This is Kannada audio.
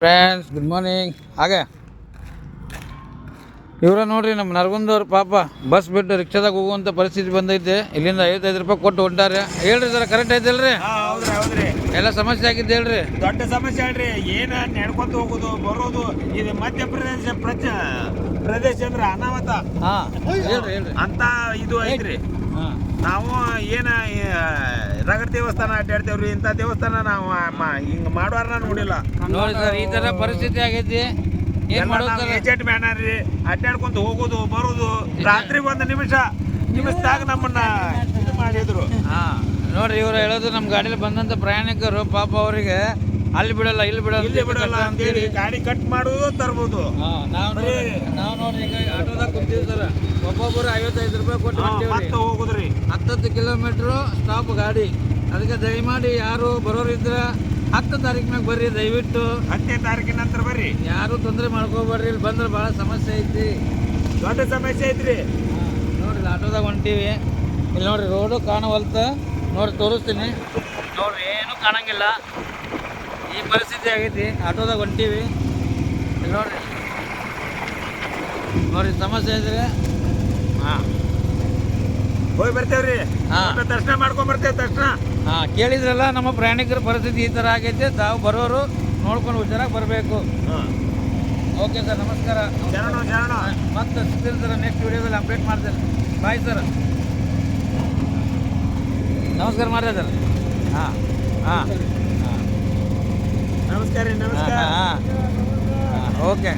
Friends good morning. ಹಾಗೆ ಇವರ ನೋಡ್ರಿ ನಮ್ಮ ನರಗುಂದವ್ರು ಪಾಪ ಬಸ್ ಬಿಟ್ಟು ರಿಕ್ಷಾದಾಗ ಹೋಗುವಂಥ ಪರಿಸ್ಥಿತಿ ಬಂದೈತೆ. ಇಲ್ಲಿಂದ 55 ರೂಪಾಯಿ ಕೊಟ್ಟು ಹೊಂಟಾರೆ. ಹೇಳ್ರಿ ಸರ್, ಕರೆಕ್ಟ್ ಐತಲ್ರಿ? ಹೌದ್ರಿ ಹೌದ್ರಿ. ಎಲ್ಲ ಸಮಸ್ಯೆ ಆಗಿದ್ದು ಹೇಳ್ರಿ. ದೊಡ್ಡ ಸಮಸ್ಯೆ ಹೇಳ್ರಿ. ಏನ ನಡ್ಕೊಂತ ಹೋಗುದು ಬರೋದು ಇದು ಮಧ್ಯಪ್ರದೇಶ ಅಂದ್ರೆ ಅನಾಹುತ ಹೇಳ್ರಿ ಹೇಳ್ರಿ ಅಂತ ಇದು ಐತ್ರಿ. ಹಾಂ, ನಾವು ಏನ ರಗಡ್ ದೇವಸ್ಥಾನ ಅಡ್ಡಾಡ್ತೇವ್ರಿ. ಇಂಥ ದೇವಸ್ಥಾನ ನಾವು ಹಿಂಗ ಮಾಡುವಾರ ನೋಡಿಲ್ಲ. ನೋಡಿ ಸರ್, ಈ ಥರ ಪರಿಸ್ಥಿತಿ ಆಗೈತಿ. ಏನು ಮಾಡೋದು? ಏಜೆಂಟ್ ಮ್ಯಾನರ್ರಿ ಅಡ್ಡಾಡ್ಕೊಂತ ಹೋಗೋದು ಬರೋದು. ರಾತ್ರಿ ಒಂದು ನಿಮಿಷದಾಗ ನಮ್ಮನ್ನ ಇದು ಮಾಡಿದ್ರು. ಹಾಂ, ನೋಡ್ರಿ ಇವ್ರು ಹೇಳೋದು, ನಮ್ಮ ಗಾಡಿಯಲ್ಲಿ ಬಂದಂಥ ಪ್ರಯಾಣಿಕರು ಪಾಪ ಅವರಿಗೆ ಅಲ್ಲಿ ಬಿಡಲ್ಲ ಇಲ್ಲಿ ಇಲ್ಲಿ ಬಿಡಲ್ಲ ಬಿಡಲ್ಲ ಅಂತೇಳಿ ಗಾಡಿ ಕಟ್ ಮಾಡುವುದು ತರ್ಬೋದು. ನಾವು ನೋಡ್ರಿ ಈಗ ಆಟೋದಾಗ ಕುಂತೀವಿ ಸರ್. ಒಬ್ಬೊಬ್ಬರು 55 ರೂಪಾಯಿ ಕೊಟ್ಟು ಹೊಂಟೀವ್ರಿ. ಮತ್ತೆ ಹೋಗುದ್ರಿ 10 ಕಿಲೋಮೀಟ್ರು ಸ್ಟಾಪ್ ಗಾಡಿ. ಅದಕ್ಕೆ ದಯಮಾಡಿ ಯಾರು ಬರೋರು ಇದ್ರೆ 10 ತಾರೀಕಿನಾಗ ಬರ್ರಿ ದಯವಿಟ್ಟು. 10ನೇ ತಾರೀಕಿನ ನಂತರ ಬರ್ರಿ. ಯಾರು ತೊಂದರೆ ಮಾಡ್ಕೋಬರ್ರಿ. ಇಲ್ಲಿ ಬಂದ್ರೆ ಭಾಳ ಸಮಸ್ಯೆ ಐತಿ, ದೊಡ್ಡ ಸಮಸ್ಯೆ ಐತ್ರಿ. ನೋಡ್ರಿ ಆಟೋದಾಗ ಹೊಂಟೀವಿ. ಇಲ್ಲಿ ನೋಡ್ರಿ ರೋಡು ಕಾಣವಲ್ತ. ನೋಡ್ರಿ ತೋರಿಸ್ತೀನಿ. ನೋಡ್ರಿ ಏನು ಕಾಣಂಗಿಲ್ಲ. ಈ ಪರಿಸ್ಥಿತಿ ಆಗೈತಿ. ಆಟೋದಾಗ ಹೊಂಟೀವಿ. ಇಲ್ಲಿ ನೋಡ್ರಿ ನೋಡ್ರಿ ಸಮಸ್ಯೆ ಇದ್ರೆ ಹಾಂ ಹೋಗಿ ಬರ್ತೇವ್ರಿ. ಹಾ. ದರ್ಶನ ಮಾಡ್ಕೊಂಡ್ ಬರ್ತೇವೆ ತಕ್ಷಣ. ಹಾಂ, ಕೇಳಿದ್ರಲ್ಲ ನಮ್ಮ ಪ್ರಯಾಣಿಕರ ಪರಿಸ್ಥಿತಿ ಈ ಥರ ಆಗೈತೆ. ತಾವು ಬರೋರು ನೋಡ್ಕೊಂಡು ಹುಷಾರಾಗಿ ಬರಬೇಕು. ಓಕೆ ಸರ್, ನಮಸ್ಕಾರ. ಶರಣ ಮತ್ತೆ ಸಿಗ್ತೀನಿ ಸರ್, ನೆಕ್ಸ್ಟ್ ವಿಡಿಯೋದಲ್ಲಿ ಅಪ್ಡೇಟ್ ಮಾಡ್ತೇನೆ. ಬಾಯ್ ಸರ್, ನಮಸ್ಕಾರ ಮಾಡ್ರಿ ಸರ್. ಹಾಂ ಹಾಂ ನಮಸ್ಕಾರ ರೀ. ನಮಸ್ಕಾರ. ಹಾಂ ಹಾಂ ಓಕೆ.